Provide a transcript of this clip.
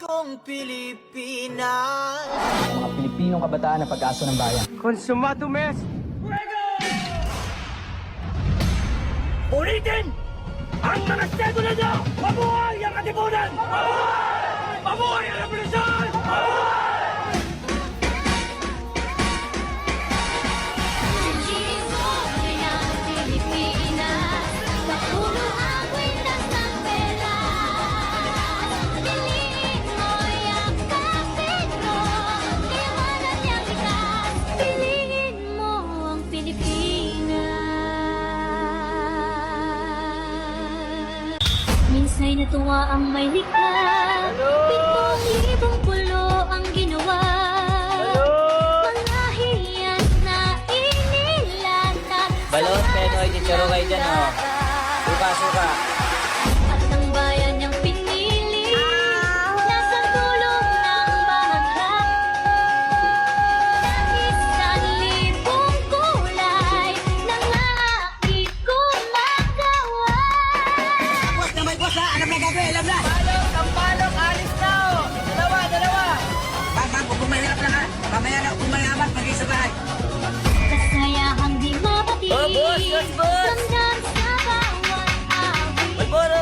kong Pilipinas. Mga Pilipinong kabataan na pag-asa ng bayan. Consumato mes! Ulitin! Ang mga sedula nyo! Mabuhay ang katipunan! Mabuhay! Mabuhay ang revolusyon! Minsa'y natuwa ang may likha, 7,000 pulo ang ginawa. Mga hiyas na inilatag Balon, Penoy, chicharo kayo dyan, oh. Suka. at ang bayan niyang pinili. Nasa dulong ng bangka, isang libong kulay nangait kumagawa. Boss na may boss ha! Alam na gagawin! Alam na! Sampalok, alis na, oh. Dalawa. Bang, kung mahirap lang ha! Mamaya na kung mayaman, mag-isa sa bahay! Kasayahang di mapati. Oh, boss! Damdam sa bawat awit. Magboro,